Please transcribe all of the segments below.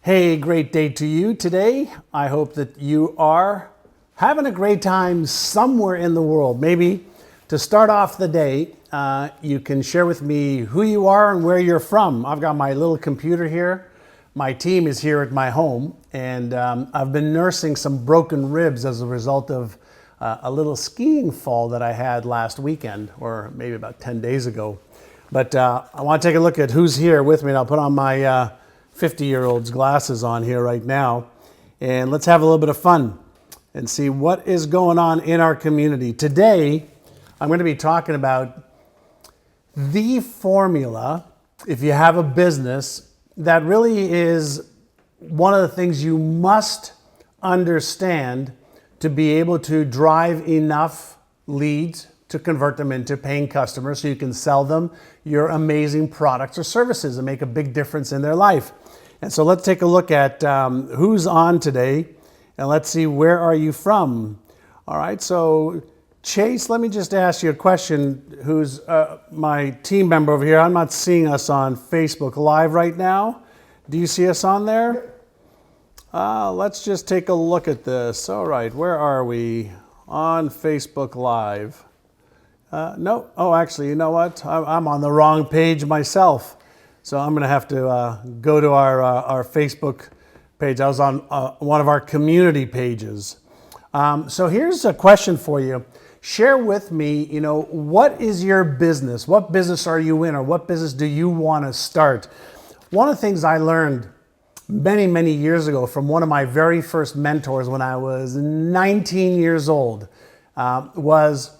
Hey, great day to you today. I hope that you are having a great time somewhere in the world. Maybe to start off the day, you can share with me who you are and where you're from. I've got my little computer here. My team is here at my home, and I've been nursing some broken ribs as a result of a little skiing fall that I had last weekend, or maybe about 10 days ago. But I want to take a look at who's here with me, and I'll put on my 50-year-old's glasses on here right now, and let's have a little bit of fun and see what is going on in our community. Today, I'm going to be talking about the formula, if you have a business, that really is one of the things you must understand to be able to drive enough leads to convert them into paying customers so you can sell them your amazing products or services and make a big difference in their life. And so let's take a look at who's on today, and let's see, where are you from? All right, so Chase, let me just ask you a question. Who's my team member over here? I'm not seeing us on Facebook Live right now. Do you see us on there? Let's just take a look at this. All right, where are we? On Facebook Live. No, oh, actually, you know what? I'm on the wrong page myself. So I'm going to have to go to our Facebook page. I was on one of our community pages. So here's a question for you. Share with me, what is your business? What business are you in, or what business do you want to start? One of the things I learned many, many years ago from one of my very first mentors when I was 19 years old was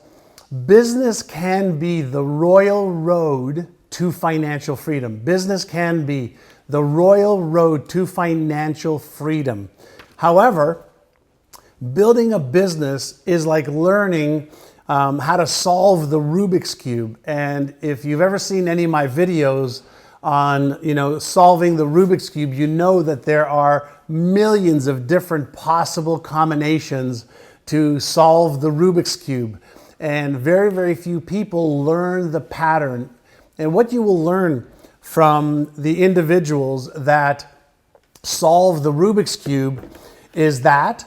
business can be the royal road to financial freedom. Business can be the royal road to financial freedom. However, building a business is like learning how to solve the Rubik's Cube. And if you've ever seen any of my videos on solving the Rubik's Cube, you know that there are millions of different possible combinations to solve the Rubik's Cube. And very, very few people learn the pattern. And what you will learn from the individuals that solve the Rubik's Cube is that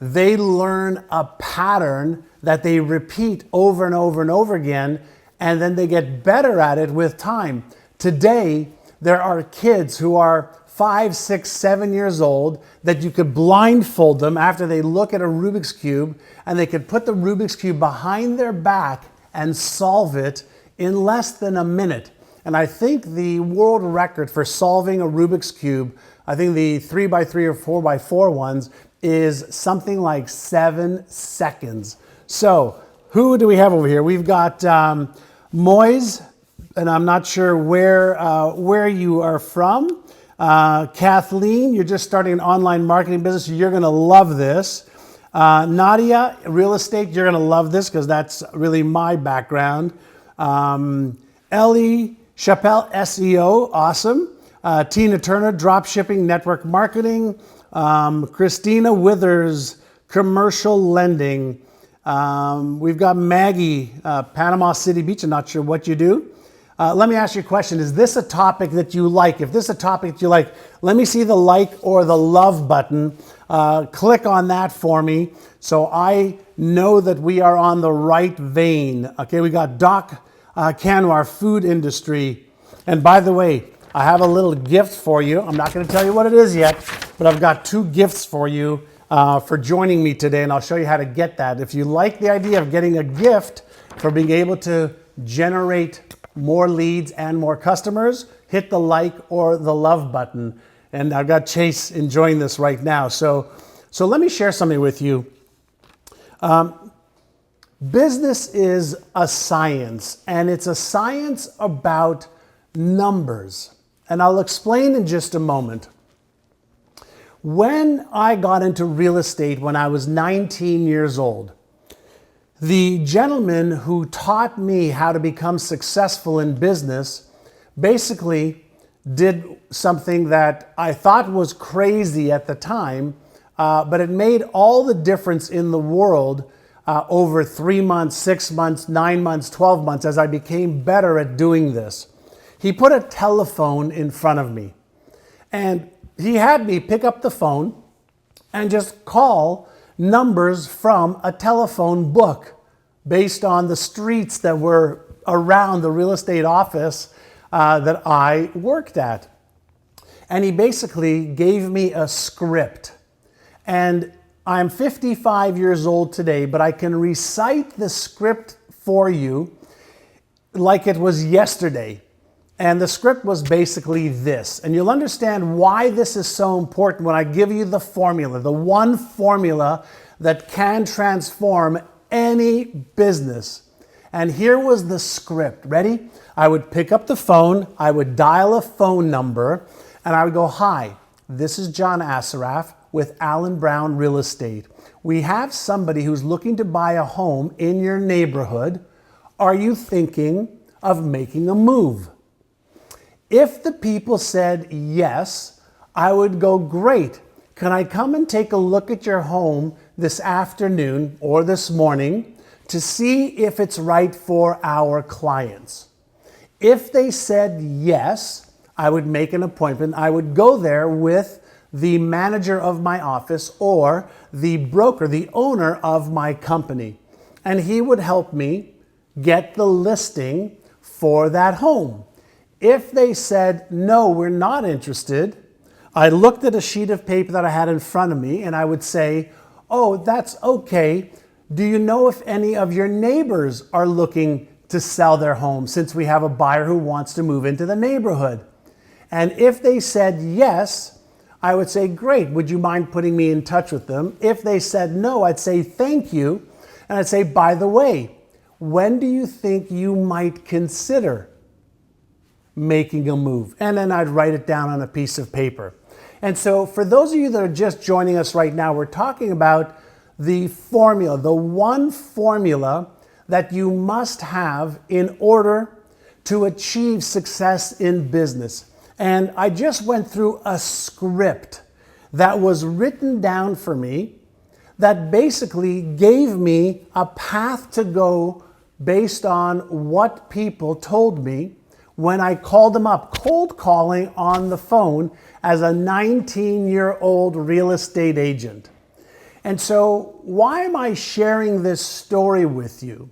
they learn a pattern that they repeat over and over and over again, and then they get better at it with time. Today, there are kids who are 5, 6, 7 years old that you could blindfold them after they look at a Rubik's Cube, and they could put the Rubik's Cube behind their back and solve it in less than a minute. And I think the world record for solving a Rubik's Cube, I think the 3x3 or 4x4 ones, is something like 7 seconds. So who do we have over here? We've got Moise, and I'm not sure where you are from. Kathleen, you're just starting an online marketing business. You're going to love this. Nadia, real estate, you're going to love this because that's really my background. Ellie Chappelle, SEO, awesome. Tina Turner, drop shipping, network marketing. Christina Withers, commercial lending. We've got Maggie, Panama City Beach. I'm not sure what you do. Let me ask you a question. Is this a topic that you like? If this is a topic that you like, let me see the like or the love button. Click on that for me so I know that we are on the right vein. Okay, we got Doc Cano, our food industry. And by the way, I have a little gift for you. I'm not going to tell you what it is yet, but I've got 2 gifts for you for joining me today, and I'll show you how to get that. If you like the idea of getting a gift for being able to generate more leads and more customers, hit the like or the love button. And I've got Chase enjoying this right now. So let me share something with you. Business is a science, and it's a science about numbers. And I'll explain in just a moment. When I got into real estate when I was 19 years old, the gentleman who taught me how to become successful in business basically did something that I thought was crazy at the time, but it made all the difference in the world over 3 months, 6 months, 9 months, 12 months as I became better at doing this. He put a telephone in front of me, and he had me pick up the phone and just call numbers from a telephone book based on the streets that were around the real estate office that I worked at. And he basically gave me a script. And I'm 55 years old today, but I can recite the script for you like it was yesterday. And the script was basically this. And you'll understand why this is so important when I give you the formula, the one formula that can transform any business. And here was the script. Ready? I would pick up the phone, I would dial a phone number, and I would go, "Hi, this is John Assaraf with Allen Brown Real Estate. We have somebody who's looking to buy a home in your neighborhood. Are you thinking of making a move?" If the people said yes, I would go, "Great. Can I come and take a look at your home this afternoon or this morning to see if it's right for our clients?" If they said yes, I would make an appointment. I would go there with the manager of my office or the broker, the owner of my company, and he would help me get the listing for that home. If they said, "No, we're not interested," I looked at a sheet of paper that I had in front of me and I would say, "Oh, that's okay. Do you know if any of your neighbors are looking to sell their home since we have a buyer who wants to move into the neighborhood?" And if they said yes, I would say, "Great, would you mind putting me in touch with them?" If they said no, I'd say, "Thank you." And I'd say, "By the way, when do you think you might consider making a move?" And then I'd write it down on a piece of paper. And so for those of you that are just joining us right now, we're talking about the formula, the one formula that you must have in order to achieve success in business. And I just went through a script that was written down for me that basically gave me a path to go based on what people told me when I called them up, cold calling on the phone as a 19-year-old real estate agent. And so why am I sharing this story with you?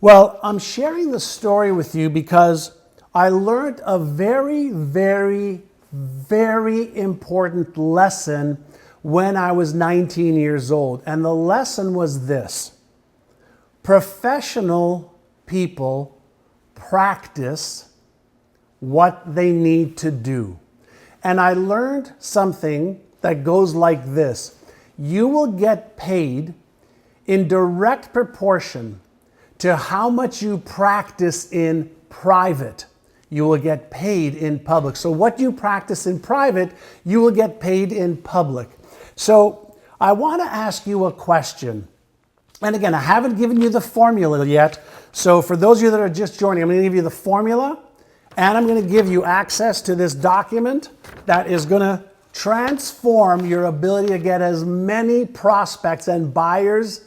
Well, I'm sharing the story with you because I learned a very, very, very important lesson when I was 19 years old. And the lesson was this: professional people practice what they need to do. And I learned something that goes like this: you will get paid in direct proportion to how much you practice in private. You will get paid in public. So what you practice in private, you will get paid in public. So I want to ask you a question. And again, I haven't given you the formula yet. So for those of you that are just joining, I'm going to give you the formula, and I'm going to give you access to this document that is going to transform your ability to get as many prospects and buyers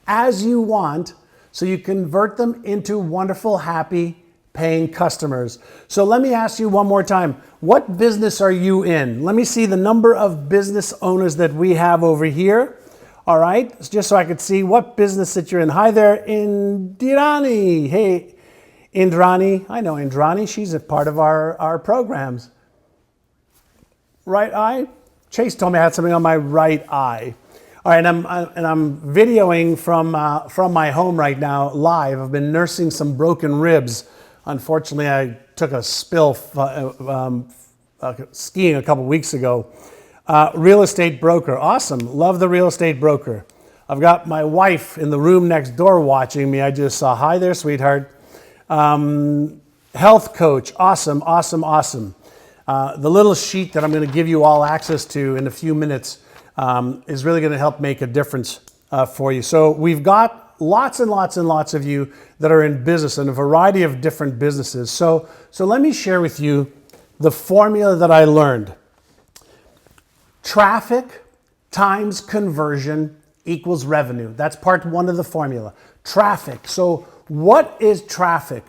as you want, so you convert them into wonderful, happy, paying customers. So let me ask you one more time, what business are you in? Let me see the number of business owners that we have over here. All right, just so I could see what business that you're in. Hi there, Indrani. Hey, Indrani. I know Indrani. She's a part of our programs. Right eye? Chase told me I had something on my right eye. All right, and I'm videoing from my home right now, live. I've been nursing some broken ribs. Unfortunately, I took a spill skiing a couple weeks ago. Real estate broker, awesome. Love the real estate broker. I've got my wife in the room next door watching me. I just saw, hi there, sweetheart. Health coach, awesome, awesome, awesome. The little sheet that I'm going to give you all access to in a few minutes is really going to help make a difference for you. So we've got lots and lots and lots of you that are in business and a variety of different businesses. So let me share with you the formula that I learned. Traffic times conversion equals revenue. That's part one of the formula. Traffic. So what is traffic?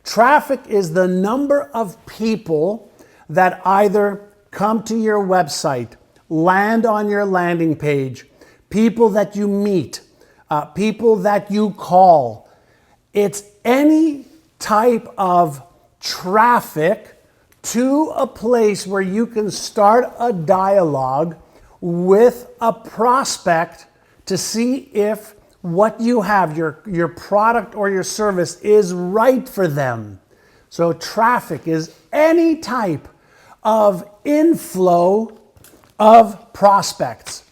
Traffic is the number of people that either come to your website, land on your landing page, people that you meet, people that you call. It's any type of traffic to a place where you can start a dialogue with a prospect to see if what you have, your product or your service, is right for them. So traffic is any type of inflow of prospects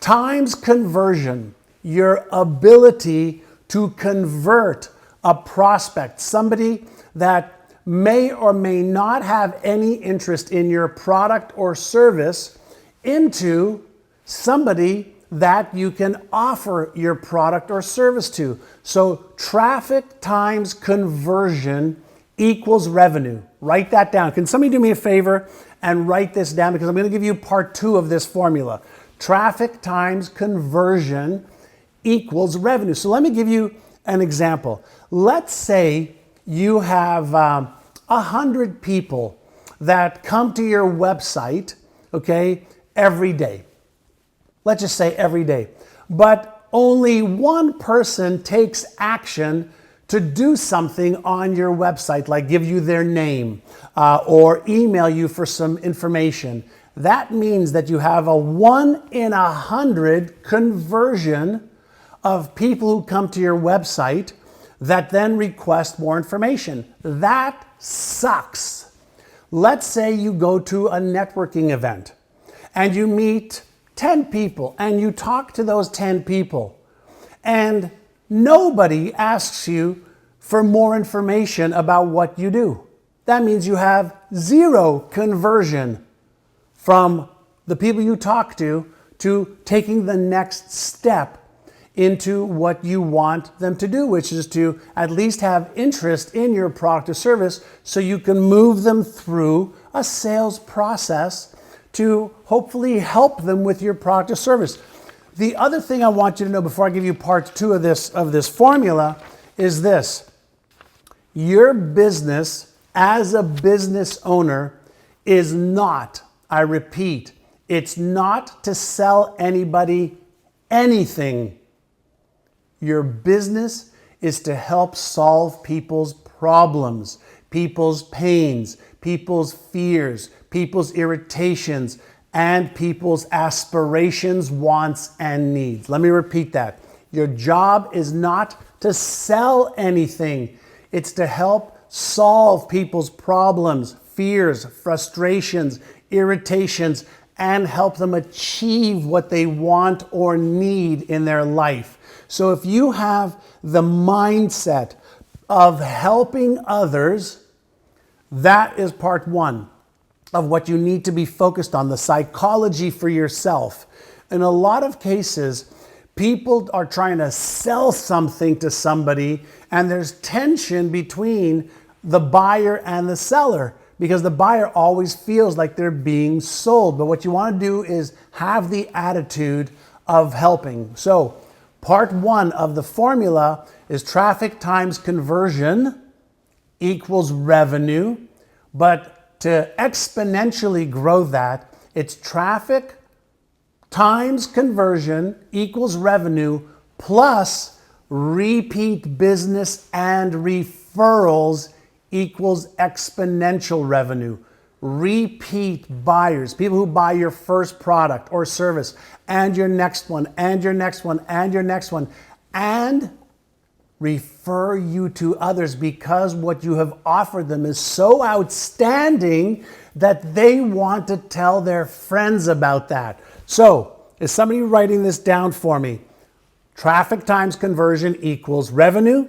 times conversion, your ability to convert a prospect, somebody that may or may not have any interest in your product or service, into somebody that you can offer your product or service to. So traffic times conversion equals revenue. Write that down. Can somebody do me a favor and write this down, because I'm going to give you part 2 of this formula. Traffic times conversion equals revenue. So let me give you an example. Let's say you have 100 people that come to your website, okay, every day. Let's just say every day. But only one person takes action to do something on your website, like give you their name or email you for some information. That means that you have a 1 in 100 conversion of people who come to your website that then request more information. That sucks. Let's say you go to a networking event and you meet 10 people and you talk to those 10 people and nobody asks you for more information about what you do. That means you have 0 conversion from the people you talk to taking the next step into what you want them to do, which is to at least have interest in your product or service so you can move them through a sales process to hopefully help them with your product or service. The other thing I want you to know before I give you part 2 of this formula is this. Your business as a business owner is not, I repeat, it's not to sell anybody anything. Your business is to help solve people's problems, people's pains, people's fears, people's irritations, and people's aspirations, wants, and needs. Let me repeat that. Your job is not to sell anything. It's to help solve people's problems, fears, frustrations, irritations, and help them achieve what they want or need in their life. So if you have the mindset of helping others, that is part 1 of what you need to be focused on, the psychology for yourself. In a lot of cases, people are trying to sell something to somebody, and there's tension between the buyer and the seller because the buyer always feels like they're being sold. But what you want to do is have the attitude of helping. So part 1 of the formula is traffic times conversion equals revenue. But to exponentially grow that, it's traffic times conversion equals revenue plus repeat business and referrals equals exponential revenue. Repeat buyers, people who buy your first product or service, and your next one, and your next one, and your next one, and refer you to others because what you have offered them is so outstanding that they want to tell their friends about that. So, is somebody writing this down for me? Traffic times conversion equals revenue.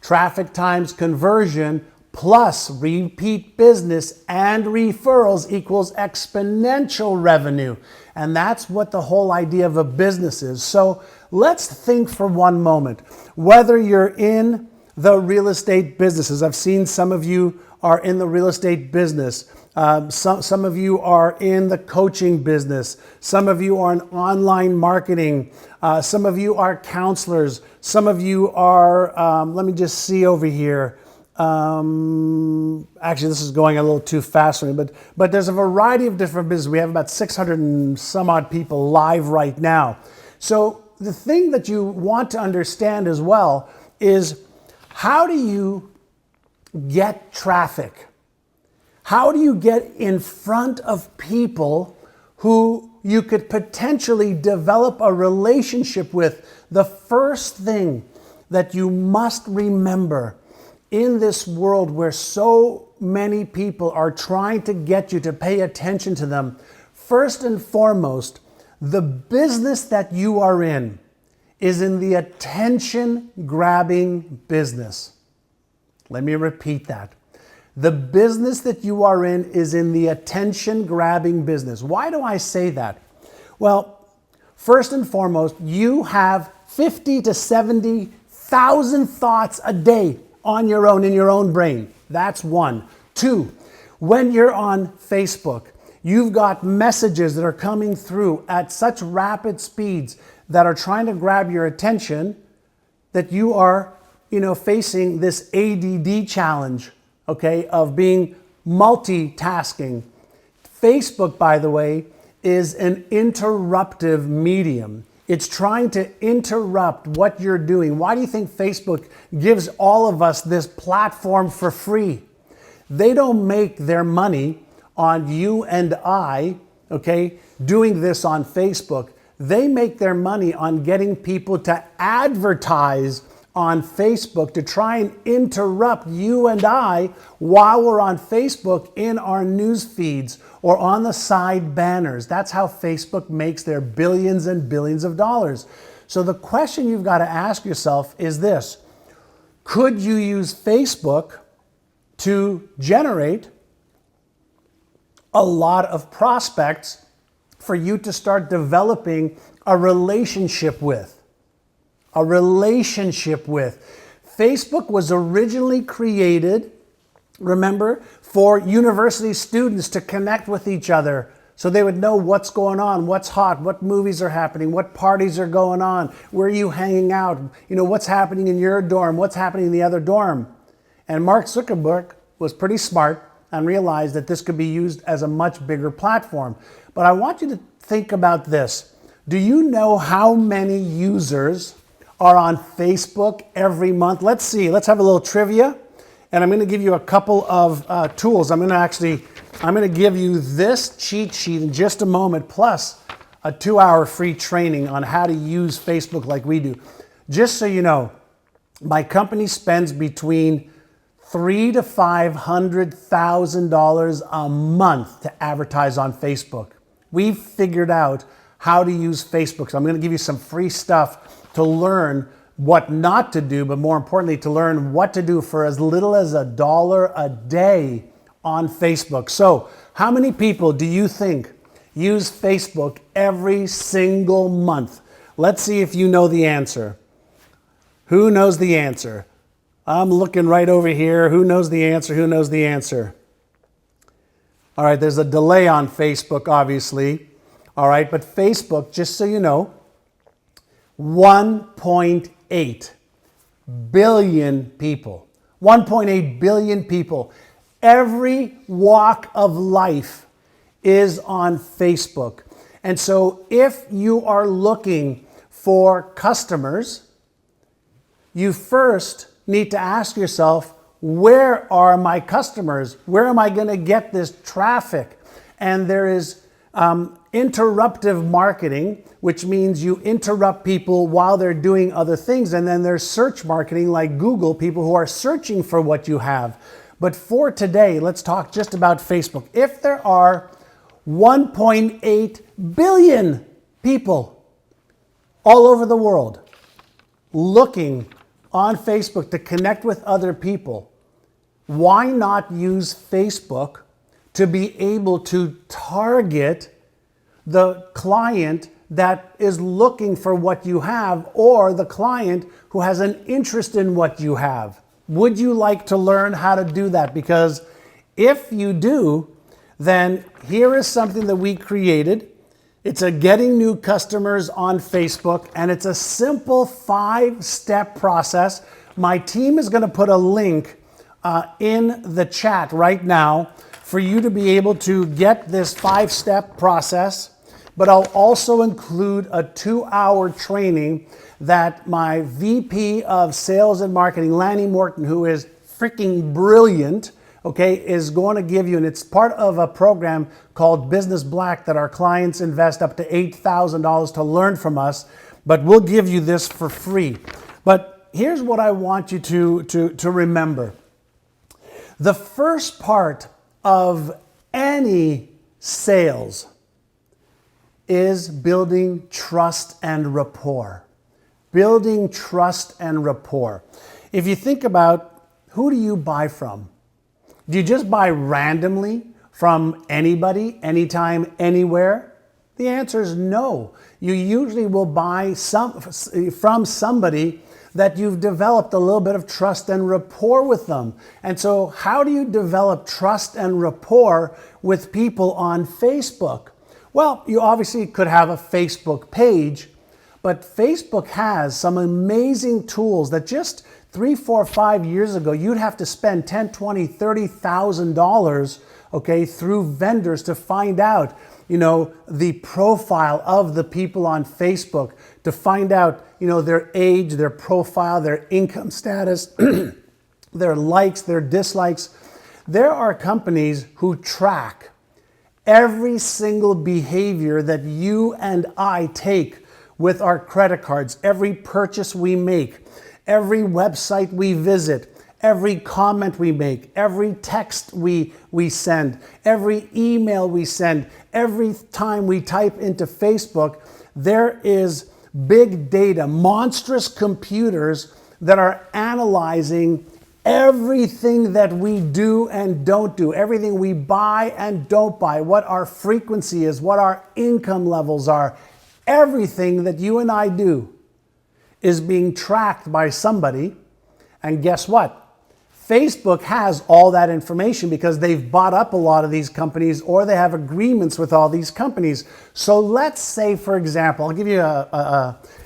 Traffic times conversion plus repeat business and referrals equals exponential revenue. And that's what the whole idea of a business is. So let's think for one moment, whether you're in the real estate businesses. I've seen some of you are in the real estate business. Some of you are in the coaching business. Some of you are in online marketing. Some of you are counselors. Some of you are, let me just see over here. Actually, this is going a little too fast for me, but there's a variety of different businesses. We have about 600 and some odd people live right now. So the thing that you want to understand as well is, how do you get traffic? How do you get in front of people who you could potentially develop a relationship with? The first thing that you must remember in this world where so many people are trying to get you to pay attention to them, first and foremost, the business that you are in is in the attention-grabbing business. Let me repeat that. The business that you are in is in the attention-grabbing business. Why do I say that? Well, first and foremost, you have 50 to 70,000 thoughts a day on your own, in your own brain. That's one. Two, when you're on Facebook, you've got messages that are coming through at such rapid speeds that are trying to grab your attention that you are, facing this ADD challenge, okay, of being multitasking. Facebook, by the way, is an interruptive medium. It's trying to interrupt what you're doing. Why do you think Facebook gives all of us this platform for free? They don't make their money on you and I, okay, doing this on Facebook. They make their money on getting people to advertise on Facebook to try and interrupt you and I while we're on Facebook in our news feeds or on the side banners. That's how Facebook makes their billions and billions of dollars. So the question you've got to ask yourself is this: could you use Facebook to generate a lot of prospects for you to start developing a relationship with? A relationship with. Facebook was originally created, remember, for university students to connect with each other so they would know what's going on, what's hot, what movies are happening, what parties are going on, where are you hanging out, what's happening in your dorm, what's happening in the other dorm. And Mark Zuckerberg was pretty smart and realized that this could be used as a much bigger platform. But I want you to think about this. Do you know how many users are on Facebook every month? Let's see. Let's have a little trivia. And I'm going to give you a couple of tools. I'm going to give you this cheat sheet in just a moment, plus a 2-hour free training on how to use Facebook like we do. Just so you know, my company spends between $300,000 to $500,000 a month to advertise on Facebook. We've figured out how to use Facebook. So I'm going to give you some free stuff to learn what not to do, but more importantly, to learn what to do for as little as $1 a day on Facebook. So how many people do you think use Facebook every single month? Let's see if you know the answer. Who knows the answer? I'm looking right over here. Who knows the answer? Who knows the answer? All right, there's a delay on Facebook, obviously. All right, but Facebook, just so you know, 1.8 billion people. 1.8 billion people. Every walk of life is on Facebook. And so if you are looking for customers, you first need to ask yourself, where are my customers? Where am I going to get this traffic? And there is interruptive marketing, which means you interrupt people while they're doing other things. And then there's search marketing like Google, people who are searching for what you have. But for today, let's talk just about Facebook. If there are 1.8 billion people all over the world looking on Facebook to connect with other people, why not use Facebook to be able to target the client that is looking for what you have, or the client who has an interest in what you have? Would you like to learn how to do that? Because if you do, then here is something that we created. It's a getting new customers on Facebook, and it's a simple 5-step process. My team is going to put a link in the chat right now for you to be able to get this 5-step process, but I'll also include a 2-hour training that my VP of Sales and Marketing, Lanny Morton, who is freaking brilliant, okay, is going to give you, and it's part of a program called Business Black that our clients invest up to $8,000 to learn from us, but we'll give you this for free. But here's what I want you to remember. The first part of any sales is building trust and rapport. Building trust and rapport. If you think about, who do you buy from? Do you just buy randomly from anybody, anytime, anywhere? The answer is no. You usually will buy from somebody that you've developed a little bit of trust and rapport with them. And so how do you develop trust and rapport with people on Facebook? Well, you obviously could have a Facebook page, but Facebook has some amazing tools that just 3, 4, 5 years ago, you'd have to spend $10,000, $20,000, $30,000, okay, through vendors to find out, the profile of the people on Facebook, to find out, their age, their profile, their income status, their likes, their dislikes. There are companies who track every single behavior that you and I take with our credit cards, every purchase we make, every website we visit, every comment we make, every text we send, every email we send, every time we type into Facebook, there is big data, monstrous computers that are analyzing everything that we do and don't do, everything we buy and don't buy, what our frequency is, what our income levels are. Everything that you and I do is being tracked by somebody. And guess what? Facebook has all that information because they've bought up a lot of these companies or they have agreements with all these companies. So let's say, for example, I'll give you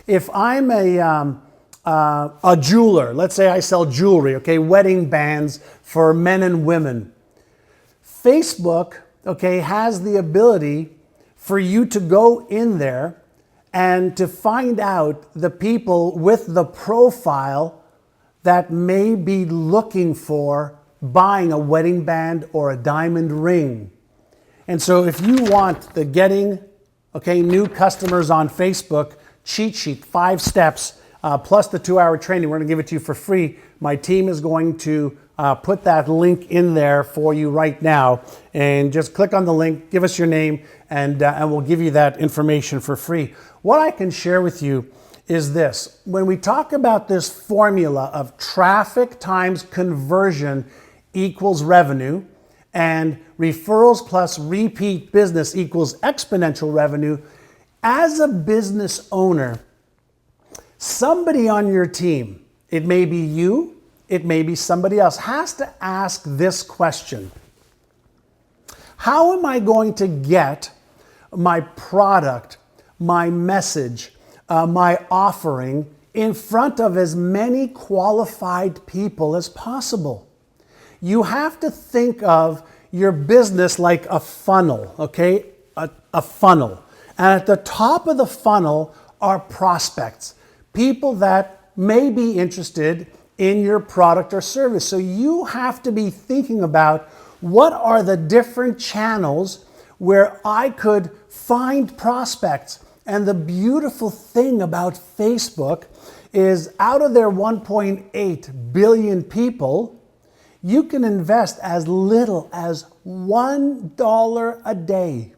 if I'm a jeweler, let's say I sell jewelry, okay, wedding bands for men and women. Facebook, okay, has the ability for you to go in there and to find out the people with the profile that may be looking for buying a wedding band or a diamond ring. And so if you want the getting, okay, new customers on Facebook cheat sheet, 5 steps, plus the 2-hour training, we're gonna give it to you for free. My team is going to put that link in there for you right now. And just click on the link, give us your name, and we'll give you that information for free. What I can share with you is this. When we talk about this formula of traffic times conversion equals revenue, and referrals plus repeat business equals exponential revenue, as a business owner, somebody on your team, it may be you, it may be somebody else, has to ask this question. How am I going to get my product, my message, my offering in front of as many qualified people as possible? You have to think of your business like a funnel, okay? A funnel. And at the top of the funnel are prospects, people that may be interested in your product or service. So you have to be thinking about what are the different channels where I could find prospects. And the beautiful thing about Facebook is out of their 1.8 billion people, you can invest as little as $1 a day,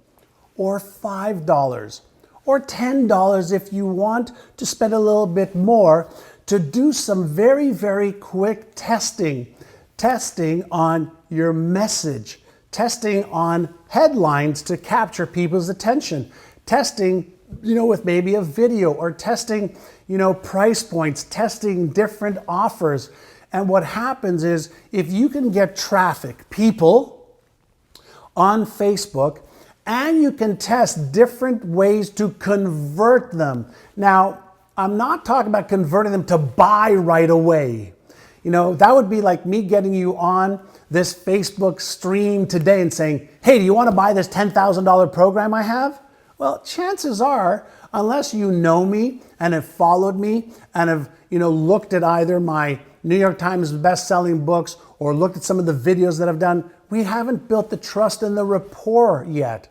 or $5, or $10 if you want to spend a little bit more to do some very, very quick testing on your message, testing on headlines to capture people's attention, testing with maybe a video, or testing, price points, testing different offers. And what happens is, if you can get traffic, people on Facebook, and you can test different ways to convert them. Now, I'm not talking about converting them to buy right away. That would be like me getting you on this Facebook stream today and saying, hey, do you want to buy this $10,000 program I have? Well, chances are, unless you know me and have followed me and have, looked at either my New York Times best-selling books or looked at some of the videos that I've done, we haven't built the trust and the rapport yet.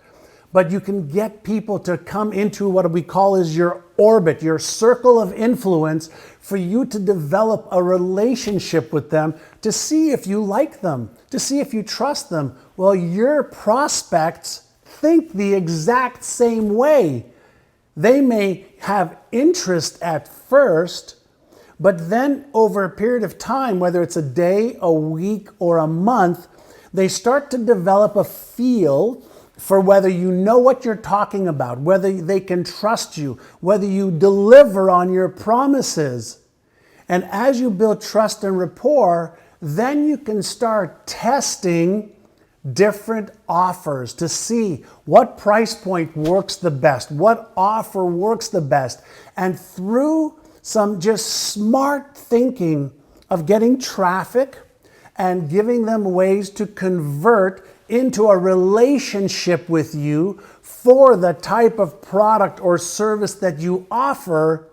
But you can get people to come into what we call is your orbit, your circle of influence, for you to develop a relationship with them, to see if you like them, to see if you trust them. Well, your prospects think the exact same way. They may have interest at first, but then over a period of time, whether it's a day, a week, or a month, they start to develop a feel for whether you know what you're talking about, whether they can trust you, whether you deliver on your promises. And as you build trust and rapport, then you can start testing different offers to see what price point works the best, what offer works the best. And through some just smart thinking of getting traffic and giving them ways to convert into a relationship with you for the type of product or service that you offer,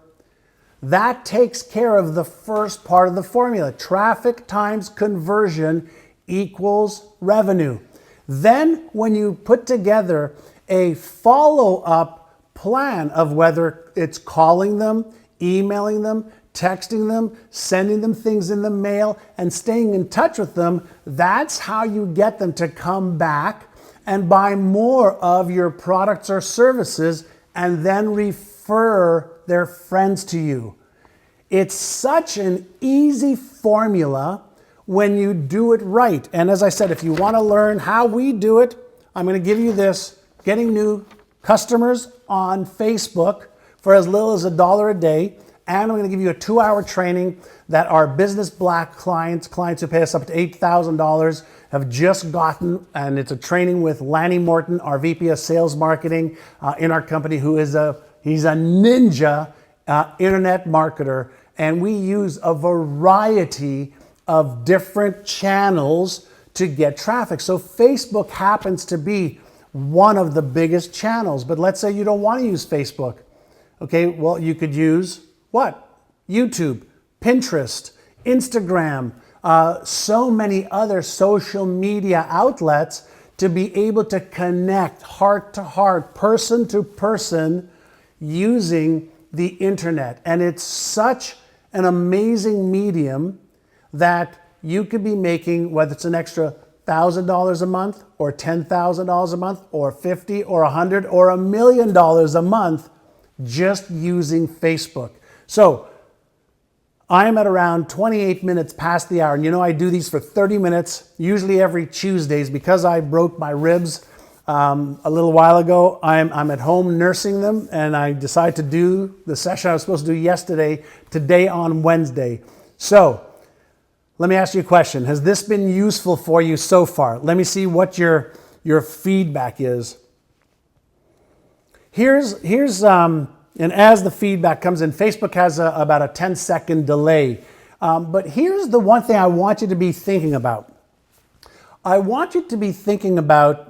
that takes care of the first part of the formula. Traffic times conversion equals revenue. Then when you put together a follow-up plan of whether it's calling them, emailing them, texting them, sending them things in the mail, and staying in touch with them, that's how you get them to come back and buy more of your products or services and then refer their friends to you. It's such an easy formula when you do it right. And as I said, if you want to learn how we do it, I'm going to give you this, getting new customers on Facebook for as little as $1 a day. And I'm going to give you a 2-hour training that our business black clients who pay us up to $8,000 have just gotten. And it's a training with Lanny Morton, our VP of Sales Marketing in our company, he's a ninja internet marketer. And we use a variety of different channels to get traffic. So Facebook happens to be one of the biggest channels. But let's say you don't want to use Facebook. Okay, well, you could use what? YouTube, Pinterest, Instagram, so many other social media outlets to be able to connect heart to heart, person to person using the internet. And it's such an amazing medium that you could be making, whether it's an extra $1,000 a month or $10,000 a month or 50 or 100 or $1 million a month just using Facebook. So I am at around 28 minutes past the hour. And I do these for 30 minutes, usually every Tuesdays. Because I broke my ribs a little while ago, I'm at home nursing them, and I decided to do the session I was supposed to do yesterday, today on Wednesday. So let me ask you a question. Has this been useful for you so far? Let me see what your feedback is. And as the feedback comes in, Facebook has about a 10-second delay. But here's the one thing I want you to be thinking about. I want you to be thinking about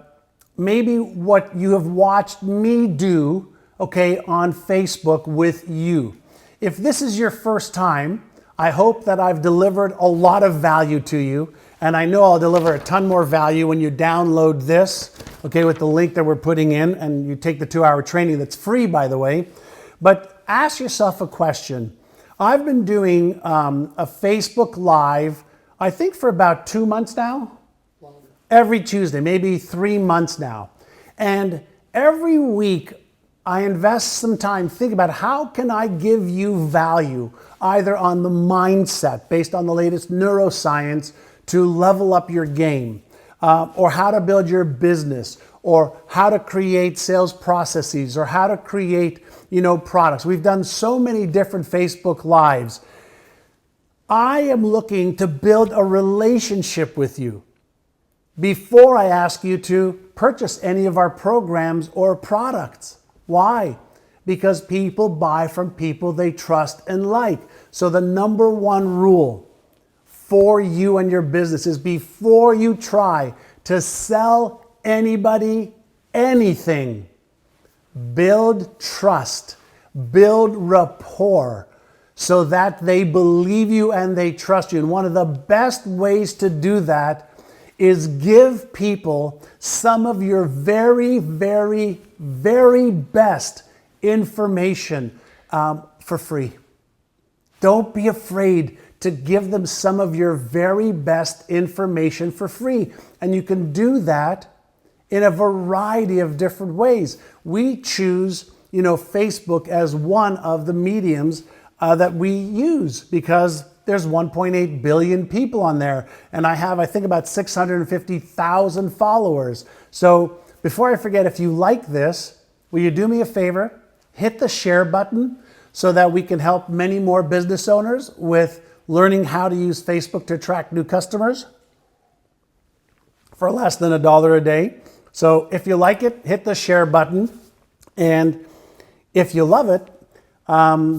maybe what you have watched me do, okay, on Facebook with you. If this is your first time, I hope that I've delivered a lot of value to you. And I know I'll deliver a ton more value when you download this, okay, with the link that we're putting in, and you take the 2-hour training that's free, by the way. But ask yourself a question. I've been doing a Facebook Live, I think for about 2 months now. Longer. Every Tuesday, maybe 3 months now. And every week I invest some time thinking about how can I give you value, either on the mindset based on the latest neuroscience to level up your game, or how to build your business, or how to create sales processes, or how to create products. We've done so many different Facebook Lives. I am looking to build a relationship with you before I ask you to purchase any of our programs or products. Why? Because people buy from people they trust and like. So the number one rule for you and your business is before you try to sell anybody anything, build trust, build rapport so that they believe you and they trust you. And one of the best ways to do that is give people some of your very, very, very best information for free. Don't be afraid to give them some of your very best information for free. And you can do that in a variety of different ways. We choose, Facebook as one of the mediums that we use because there's 1.8 billion people on there. And I think about 650,000 followers. So before I forget, if you like this, will you do me a favor? Hit the share button so that we can help many more business owners with learning how to use Facebook to attract new customers for less than $1 a day. So if you like it, hit the share button. And if you love it,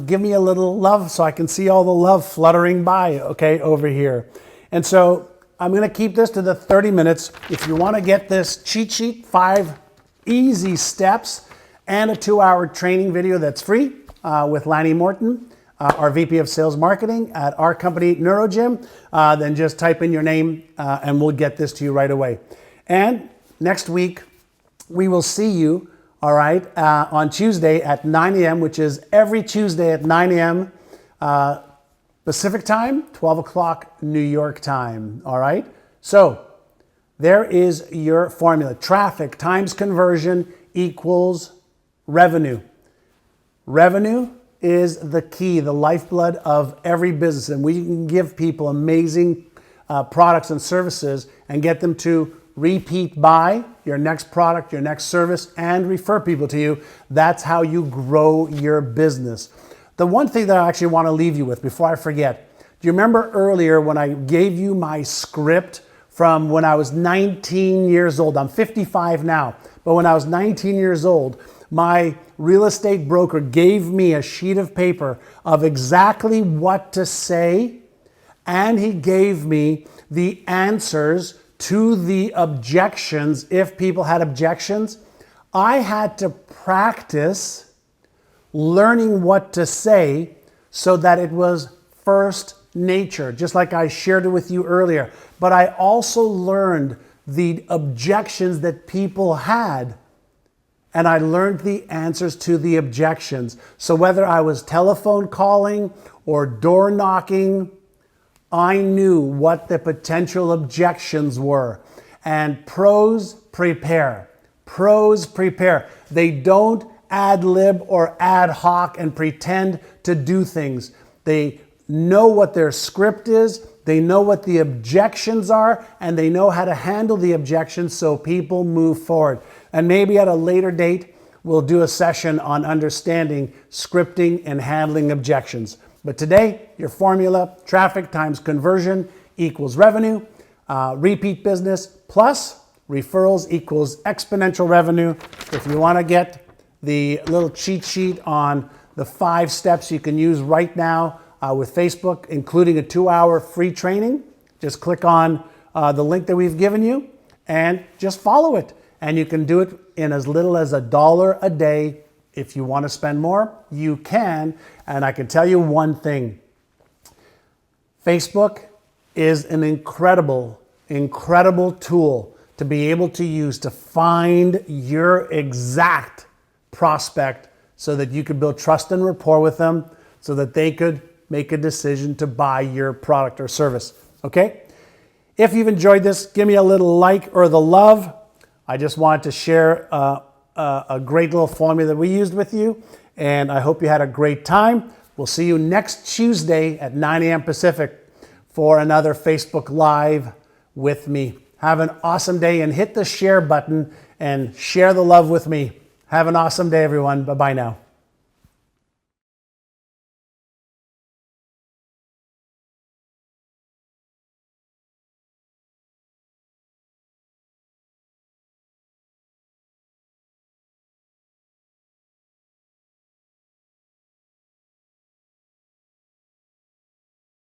give me a little love so I can see all the love fluttering by, okay, over here. And so I'm going to keep this to the 30 minutes. If you want to get this cheat sheet, 5 easy steps, and a 2-hour training video that's free with Lanny Morton, our VP of Sales Marketing at our company, NeuroGym, then just type in your name and we'll get this to you right away. And next week, we will see you, all right, on Tuesday at 9 a.m., which is every Tuesday at 9 a.m. Pacific time, 12 o'clock New York time, all right? So there is your formula. Traffic times conversion equals revenue. Revenue is the key, the lifeblood of every business. And we can give people amazing products and services and get them to repeat buy your next product, your next service, and refer people to you. That's how you grow your business. The one thing that I actually want to leave you with before I forget, do you remember earlier when I gave you my script from when I was 19 years old? I'm 55 now, but when I was 19 years old, my real estate broker gave me a sheet of paper of exactly what to say, and he gave me the answers to the objections if people had objections. I had to practice learning what to say so that it was first nature, just like I shared it with you earlier. But I also learned the objections that people had, and I learned the answers to the objections. So whether I was telephone calling or door knocking, I knew what the potential objections were. And pros prepare. Pros prepare. They don't ad lib or ad hoc and pretend to do things. They know what their script is, they know what the objections are, and they know how to handle the objections so people move forward. And maybe at a later date, we'll do a session on understanding scripting and handling objections. But today, your formula, traffic times conversion equals revenue, repeat business plus referrals equals exponential revenue. If you want to get the little cheat sheet on the 5 steps you can use right now with Facebook, including a 2-hour free training, just click on the link that we've given you and just follow it. And you can do it in as little as $1 a day. If you want to spend more, you can. And I can tell you one thing. Facebook is an incredible, incredible tool to be able to use to find your exact prospect so that you could build trust and rapport with them so that they could make a decision to buy your product or service. Okay? If you've enjoyed this, give me a little like or the love. I just wanted to share a great little formula that we used with you, and I hope you had a great time. We'll see you next Tuesday at 9 a.m. Pacific for another Facebook Live with me. Have an awesome day and hit the share button and share the love with me. Have an awesome day, everyone. Bye-bye now.